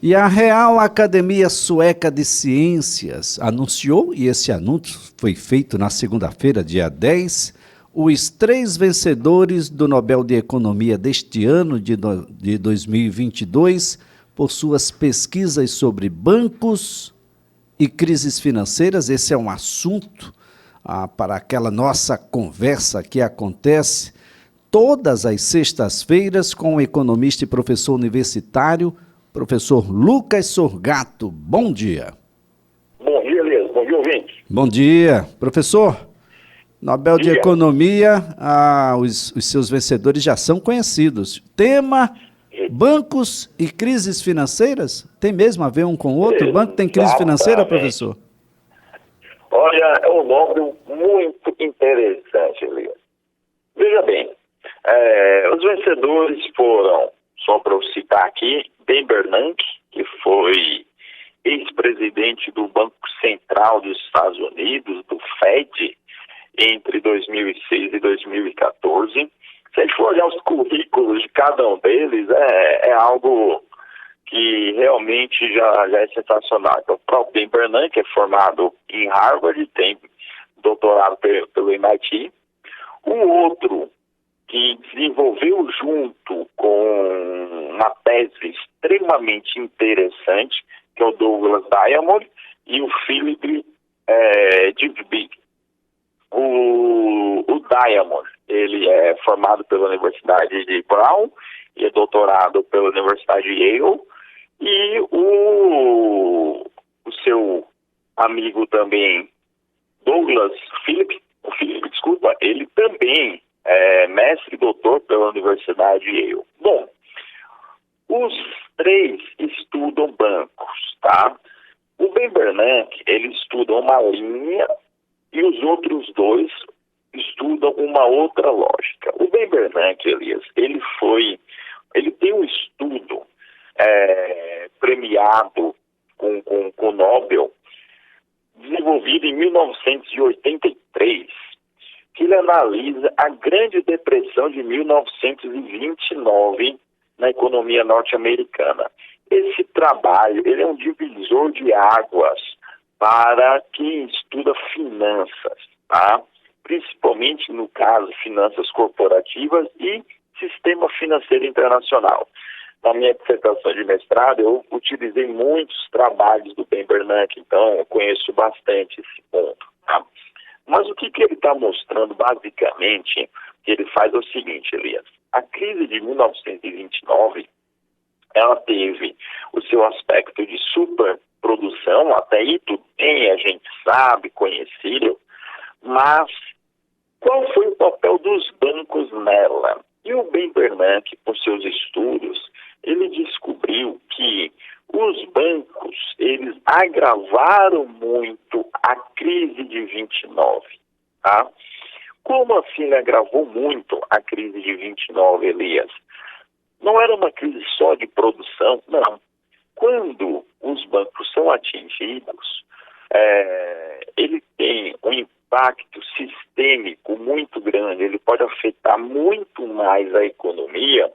E a Real Academia Sueca de Ciências anunciou, e esse anúncio foi feito na segunda-feira, dia 10, os 3 vencedores do Nobel de Economia deste ano, de 2022, por suas pesquisas sobre bancos e crises financeiras. Esse é um assunto para aquela nossa conversa que acontece todas as sextas-feiras com o economista e professor universitário, professor Lucas Sorgato. Bom dia. Bom dia, Elias. Bom dia, ouvinte. Bom dia. Professor, Nobel de Economia, os seus vencedores já são conhecidos. Tema, bancos e crises financeiras? Tem mesmo a ver um com o outro? O banco tem crise financeira, professor? Olha, é um nome muito interessante, Elias. Veja bem, os vencedores foram, só para eu citar aqui, Ben Bernanke, que foi ex-presidente do Banco Central dos Estados Unidos, do Fed, entre 2006 e 2014. Se a gente for olhar os currículos de cada um deles, é algo que realmente já é sensacional. Então, o próprio Ben Bernanke é formado em Harvard, tem doutorado pelo MIT. O outro, que desenvolveu junto com uma tese extremamente interessante, que é o Douglas Diamond, e o Philip Dybvig. O Diamond, ele é formado pela Universidade de Brown e é doutorado pela Universidade de Yale, e o seu amigo também, ele também é mestre e doutor pela Universidade de Yale. Bom, os 3 estudam bancos, tá? O Ben Bernanke, ele estuda uma linha e os outros 2 estudam uma outra lógica. O Ben Bernanke, Elias, ele tem um estudo premiado com o Nobel, desenvolvido em 1983, que ele analisa a Grande Depressão de 1929 na economia norte-americana. Esse trabalho, ele é um divisor de águas para quem estuda finanças, tá? Principalmente no caso finanças corporativas e sistema financeiro internacional. Na minha dissertação de mestrado, eu utilizei muitos trabalhos do Ben Bernanke, então eu conheço bastante esse ponto, tá? Mas o que ele está mostrando, basicamente, que ele faz é o seguinte, Elias. A crise de 1929, ela teve o seu aspecto de superprodução, até aí tudo bem, a gente sabe, conhecido, mas qual foi o papel dos bancos nela? E o Ben Bernanke, com seus estudos, ele descobriu que os bancos, eles agravaram muito a crise de 29, tá? Como assim ele agravou muito a crise de 29, Elias? Não era uma crise só de produção, não. Quando os bancos são atingidos, ele tem um impacto sistêmico muito grande, ele pode afetar muito mais a economia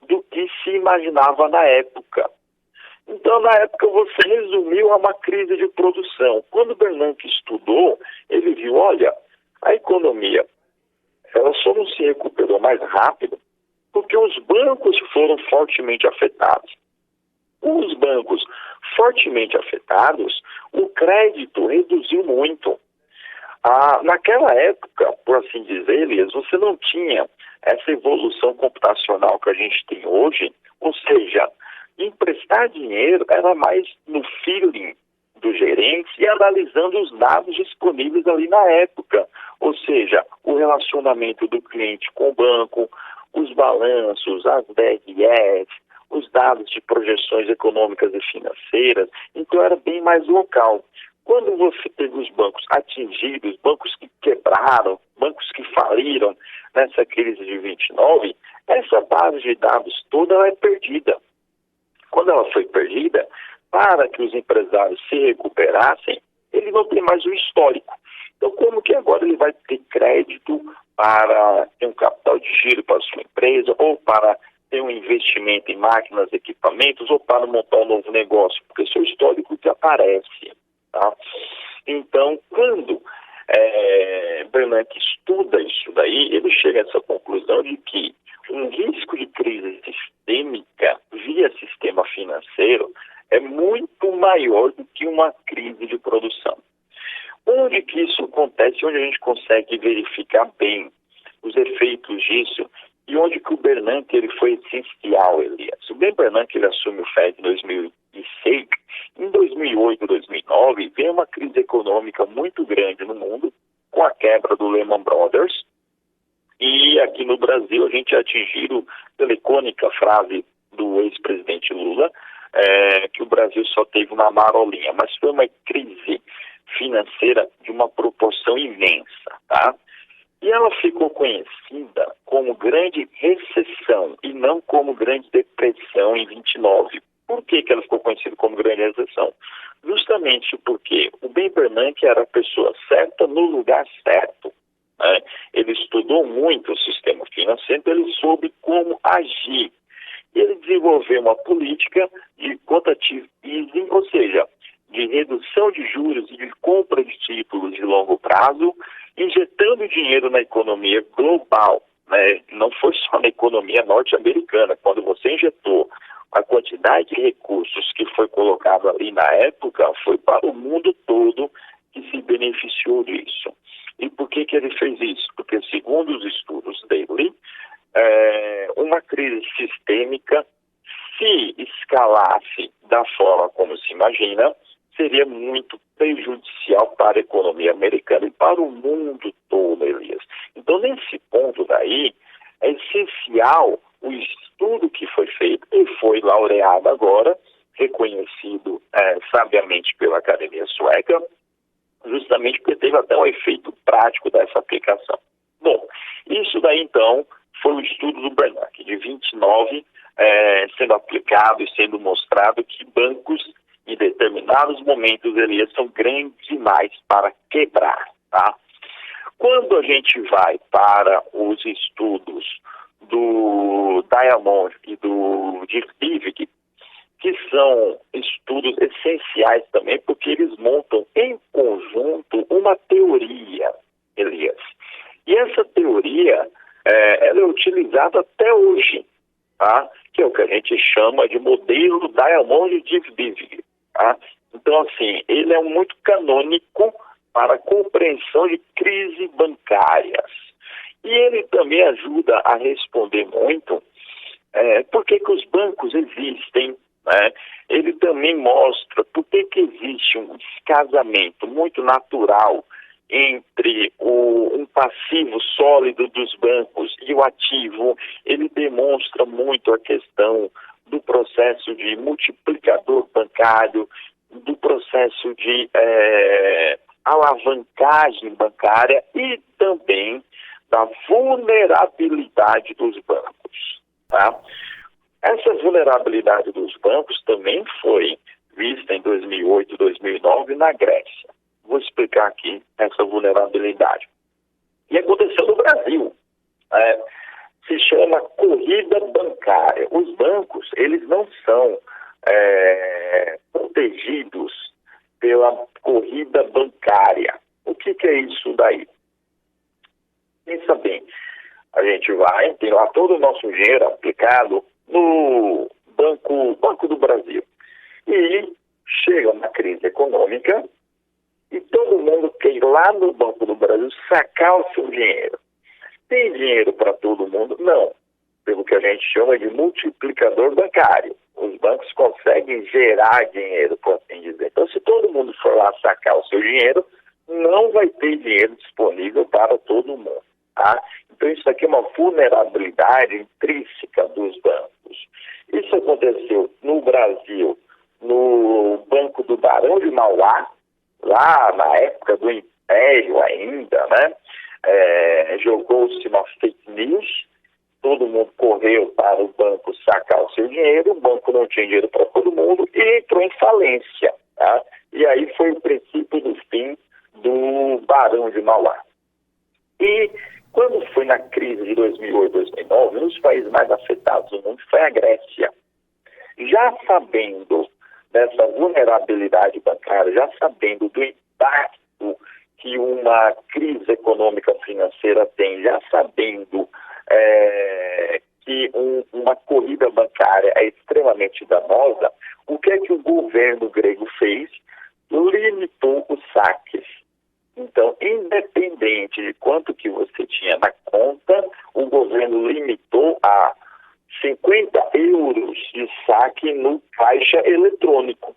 do que se imaginava na época. Então, na época, você resumiu a uma crise de produção. Quando o Bernanke estudou, ele viu, olha, a economia, ela só não se recuperou mais rápido porque os bancos foram fortemente afetados. Os bancos fortemente afetados, o crédito reduziu muito. Naquela época, por assim dizer, Elias, você não tinha essa evolução computacional que a gente tem hoje, ou seja, emprestar dinheiro era mais no feeling do gerente e analisando os dados disponíveis ali na época, ou seja, o relacionamento do cliente com o banco, os balanços, as DREs, os dados de projeções econômicas e financeiras, então era bem mais local. Quando você teve os bancos atingidos, bancos que quebraram, bancos que faliram nessa crise de 29, essa base de dados toda ela é perdida. Quando ela foi perdida, para que os empresários se recuperassem, ele não tem mais o histórico. Então, como que agora ele vai ter crédito para ter um capital de giro para a sua empresa ou para ter um investimento em máquinas, equipamentos ou para montar um novo negócio, porque seu histórico desaparece, tá? Então, quando Bernanke estuda isso daí, ele chega a essa conclusão de que um risco de crise sistêmica via sistema financeiro é muito maior do que uma crise de produção. Onde que isso acontece, onde a gente consegue verificar bem os efeitos disso e onde que o Bernanke ele foi essencial, Elias. O Bernanke ele assume o FED em 2006, em 2008, 2009, veio uma crise econômica muito grande no mundo, com a quebra do Lehman Brothers, e aqui no Brasil a gente atingiu pela icônica frase do ex-presidente Lula, que o Brasil só teve uma marolinha, mas foi uma crise financeira de uma proporção imensa, tá? E ela ficou conhecida como grande recessão e não como grande depressão em 29. Por que ela ficou conhecida como grande recessão? Justamente porque o Ben Bernanke era a pessoa certa no lugar certo, né? Ele estudou muito o sistema financeiro, então ele soube como agir. Ele desenvolveu uma política de quantitative easing, ou seja, de redução de juros e de compra de títulos de longo prazo, injetando dinheiro na economia global, né? Não foi só na economia norte-americana. Quando você injetou a quantidade de recursos que foi colocado ali na época, foi para o mundo todo que se beneficiou disso. E por que ele fez isso? Porque, segundo os estudos dele, uma crise sistêmica, se escalasse da forma como se imagina, seria muito prejudicial para a economia americana e para o mundo todo, Elias. Então, nesse ponto daí, é essencial o estudo que foi feito e foi laureado agora, reconhecido sabiamente pela Academia Sueca, justamente porque teve até um efeito prático dessa aplicação. Bom, isso daí então foi o estudo do Bernanke, de 29, sendo aplicado e sendo mostrado que bancos em determinados momentos, Elias, são grandes demais para quebrar, tá? Quando a gente vai para os estudos do Diamond e do Dybvig, que são estudos essenciais também, porque eles montam em conjunto uma teoria, Elias. E essa teoria, ela é utilizada até hoje, tá? Que é o que a gente chama de modelo Diamond e Dybvig. Tá? Então, assim, ele é muito canônico para a compreensão de crises bancárias. E ele também ajuda a responder muito por que os bancos existem, né? Ele também mostra por que existe um descasamento muito natural entre um passivo sólido dos bancos e o ativo. Ele demonstra muito a questão do processo de multiplicador bancário, do processo de alavancagem bancária e também da vulnerabilidade dos bancos, tá? Essa vulnerabilidade dos bancos também foi vista em 2008, 2009 na Grécia. Vou explicar aqui essa vulnerabilidade. E aconteceu no Brasil. Se chama corrida bancária. Os bancos, eles não são protegidos pela corrida bancária. O que é isso daí? Pensa bem, a gente vai, tem lá todo o nosso dinheiro aplicado no Banco do Brasil. E chega uma crise econômica e todo mundo quer ir lá no Banco do Brasil sacar o seu dinheiro. Tem dinheiro para todo mundo? Não. Pelo que a gente chama de multiplicador bancário. Os bancos conseguem gerar dinheiro, por assim dizer. Então, se todo mundo for lá sacar o seu dinheiro, não vai ter dinheiro disponível para todo mundo. Tá? Então, isso aqui é uma vulnerabilidade intrínseca dos bancos. Isso aconteceu no Brasil, no Banco do Barão de Mauá, lá na época do Império ainda, né? Jogou-se uma fake news, todo mundo correu para o banco sacar o seu dinheiro, o banco não tinha dinheiro para todo mundo e entrou em falência, tá? E aí foi o princípio do fim do Barão de Mauá. E Quando foi na crise de 2008, 2009, um dos países mais afetados do mundo foi a Grécia. Já sabendo dessa vulnerabilidade bancária, já sabendo do impacto que uma crise econômica financeira tem, já sabendo que uma corrida bancária é extremamente danosa, o que é que o governo grego fez? Limitou os saques. Então, independente de quanto que você tinha na conta, o governo limitou a 50 euros de saque no caixa eletrônico.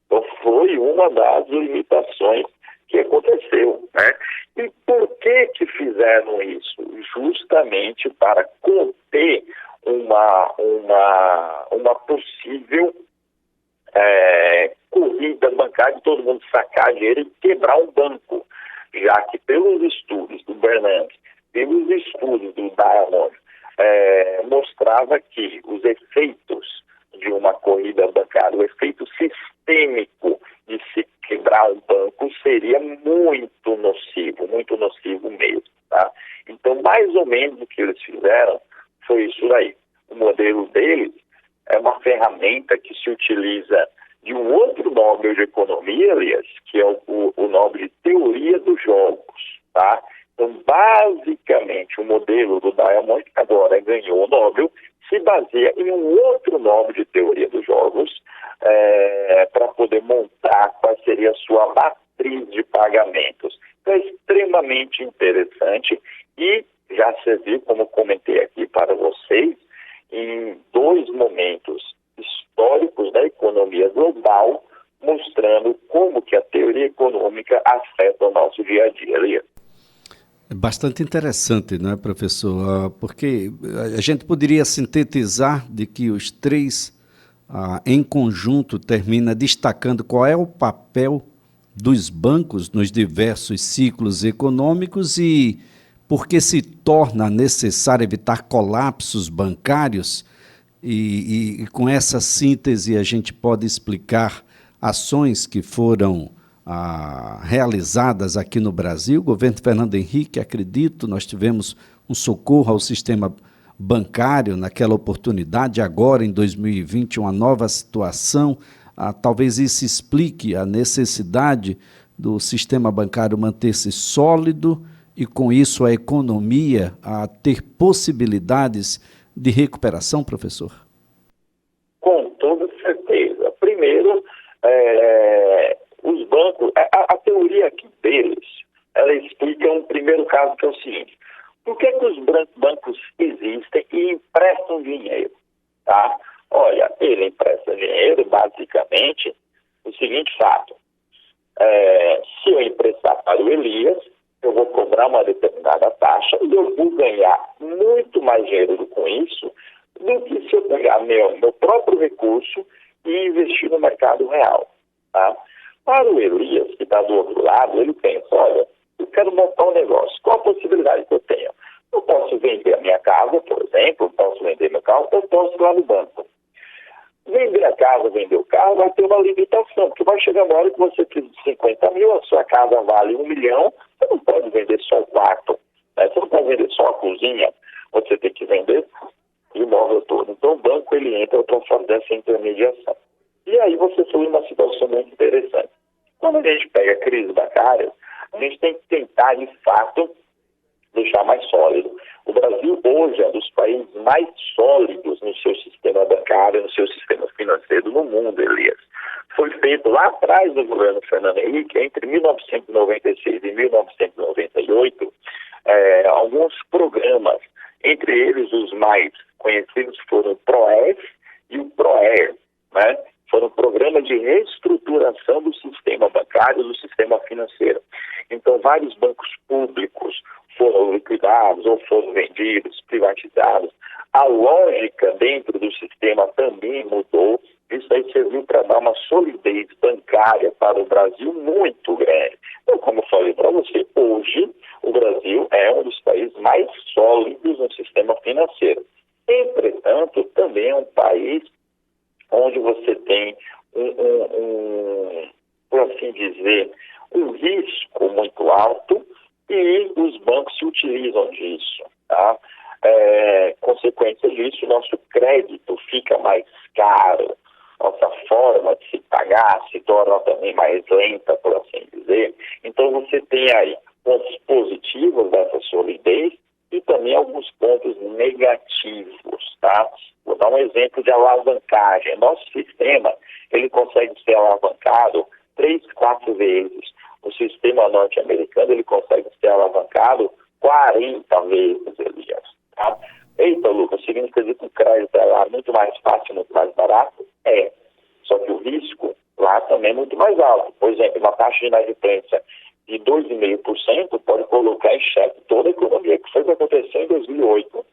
Então, foi uma das limitações que aconteceu, né? E por que fizeram isso? Justamente para conter uma possível corrida bancária de todo mundo sacar dinheiro e quebrar um banco, já que pelos estudos do Bernanke, pelos estudos do Diamond, mostrava que os efeitos de uma corrida bancária, o efeito sistêmico de se quebrar um banco seria muito nocivo mesmo, tá? Então, mais ou menos o que eles fizeram foi isso aí. O modelo deles é uma ferramenta que se utiliza de um outro Nobel de Economia, Elias, que é o Nobel de Teoria dos Jogos, tá? Então, basicamente, o modelo do Diamond, que agora ganhou o Nobel, se baseia em um outro Nobel de Teoria dos Jogos para poder montar qual seria a sua matriz de pagamentos. Então, é extremamente interessante e já se viu, como comentei aqui para vocês, em dois momentos históricos da economia global, mostrando como que a teoria econômica afeta o nosso dia a dia, Elias. É bastante interessante, não é, professor? Porque a gente poderia sintetizar de que os três, em conjunto, termina destacando qual é o papel dos bancos nos diversos ciclos econômicos e por que se torna necessário evitar colapsos bancários e com essa síntese a gente pode explicar ações que foram realizadas aqui no Brasil. O governo Fernando Henrique, acredito, nós tivemos um socorro ao sistema bancário naquela oportunidade, agora em 2020 uma nova situação, talvez isso explique a necessidade do sistema bancário manter-se sólido e com isso a economia a ter possibilidades de recuperação, professor? Com toda certeza. Primeiro, os bancos, a teoria aqui deles, ela explica um primeiro caso que é o seguinte: por que os bancos existem e emprestam dinheiro? Tá? Olha, ele empresta dinheiro, basicamente, o seguinte fato: se eu emprestar para o Elias, eu vou cobrar uma determinada taxa e eu vou ganhar muito mais dinheiro com isso do que se eu pegar meu próprio recurso e investir no mercado real. Tá? Para o Elias, que está do outro lado, ele pensa: olha, eu quero montar um negócio. Qual a possibilidade que eu tenho? Eu posso vender a minha casa, por exemplo, eu posso vender meu carro, eu posso ir lá no banco. Vender a casa, vender o carro, vai ter uma limitação, porque vai chegar uma hora que você precisa de 50 mil, a sua casa vale 1 milhão, você não pode vender só o quarto, né? Você não pode vender só a cozinha, você tem que vender o imóvel todo. Então o banco ele entra para fazer essa intermediação. E aí você foi uma situação muito interessante. Quando a gente pega a crise bancária, a gente tem que tentar, de fato, deixar mais sólido. O Brasil hoje é um dos países mais sólidos no seu sistema bancário, no seu sistema financeiro no mundo, Elias. Foi feito lá atrás do governo Fernando Henrique, entre 1996 e 1998, alguns programas, entre eles os mais conhecidos foram o PROEF e o PROER, né? Foram programas de reestruturação do sistema bancário, do sistema financeiro. Então, vários bancos públicos foram liquidados ou foram vendidos, privatizados. A lógica dentro do sistema também mudou. Isso aí serviu para dar uma solidez bancária para o Brasil muito grande. Então, como eu falei para você, hoje o Brasil é um dos países mais sólidos no sistema financeiro. Entretanto, também é um país onde você tem por assim dizer, um risco muito alto e os bancos se utilizam disso, tá? Consequência disso, nosso crédito fica mais caro, nossa forma de se pagar se torna também mais lenta, por assim dizer. Então você tem aí pontos positivos dessa solidez e também alguns pontos negativos, tá? Vou dar um exemplo de alavancagem. Nosso sistema, ele consegue ser alavancado 3, 4 vezes. O sistema norte-americano, ele consegue ser alavancado 40 vezes, Elias. Tá? Eita, Lucas, significa que o crédito é lá muito mais fácil, muito mais barato? É. Só que o risco lá também é muito mais alto. Por exemplo, uma taxa de inadimplência de 2,5% pode colocar em xeque toda a economia, que foi o que aconteceu em 2008,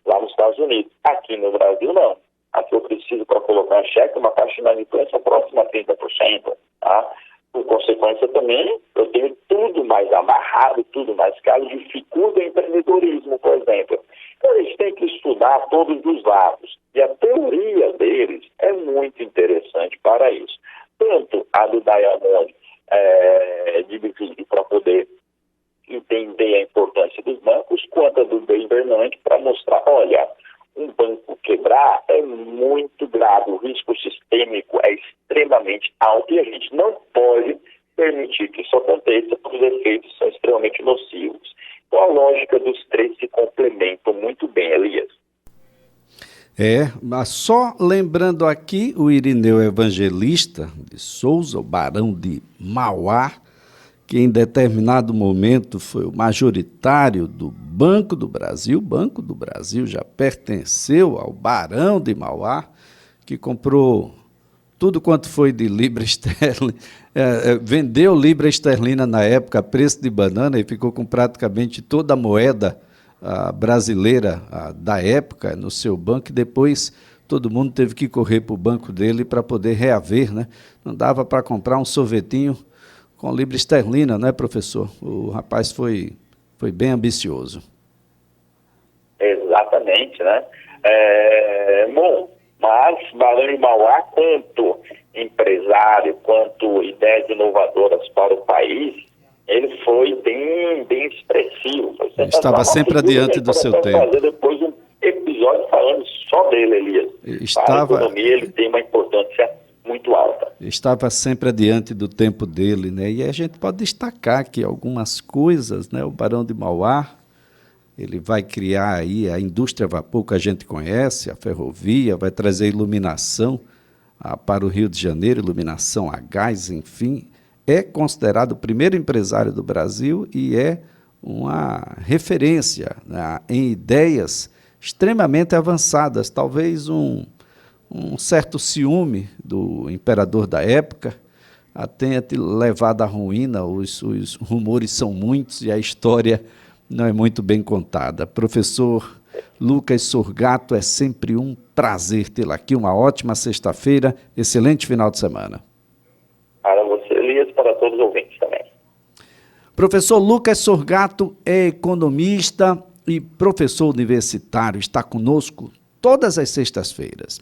lá nos Estados Unidos. Aqui no Brasil, não. Aqui eu preciso, para colocar em xeque, uma taxa de inadimplência próxima a 30%. Tá? Por consequência também, eu tenho tudo mais amarrado, tudo mais caro, dificulta o empreendedorismo, por exemplo. Então, a gente tem que estudar todos os lados. E a teoria deles é muito interessante para isso. Tanto a do Diamond de para poder entender a importância dos bancos, quanto a do Ben Bernanke para mostrar, olha, um banco quebrar é muito grave, o risco sistêmico é extremamente alto e a gente não pode permitir que isso aconteça, porque os efeitos são extremamente nocivos. Então a lógica dos três se complementam muito bem, Elias. Mas só lembrando aqui o Irineu Evangelista de Souza, o Barão de Mauá, que em determinado momento foi o majoritário do Banco do Brasil. O Banco do Brasil já pertenceu ao Barão de Mauá, que comprou tudo quanto foi de libra esterlina, vendeu libra esterlina na época a preço de banana e ficou com praticamente toda a moeda brasileira da época no seu banco, e depois todo mundo teve que correr para o banco dele para poder reaver, né? Não dava para comprar um sorvetinho com libra esterlina, né, professor? O rapaz foi bem ambicioso. Exatamente, né? Bom, mas Barão de Mauá, quanto empresário, quanto ideias inovadoras para o país, ele foi bem expressivo. Estava sempre adiante do seu tempo. Fazer depois um episódio falando só dele, Elias. Para a economia, ele tem uma importância muito alta. Estava sempre adiante do tempo dele, né? E a gente pode destacar que algumas coisas, né? O Barão de Mauá, ele vai criar aí a indústria a vapor que a gente conhece, a ferrovia, vai trazer iluminação para o Rio de Janeiro, iluminação a gás, enfim. É considerado o primeiro empresário do Brasil e é uma referência, né, em ideias extremamente avançadas. Talvez um certo ciúme do imperador da época tenha levado à ruína. Os rumores são muitos e a história não é muito bem contada. Professor Lucas Sorgato, é sempre um prazer tê-lo aqui. Uma ótima sexta-feira, excelente final de semana. Para você, Elias, para todos os ouvintes também. Professor Lucas Sorgato é economista e professor universitário, está conosco todas as sextas-feiras.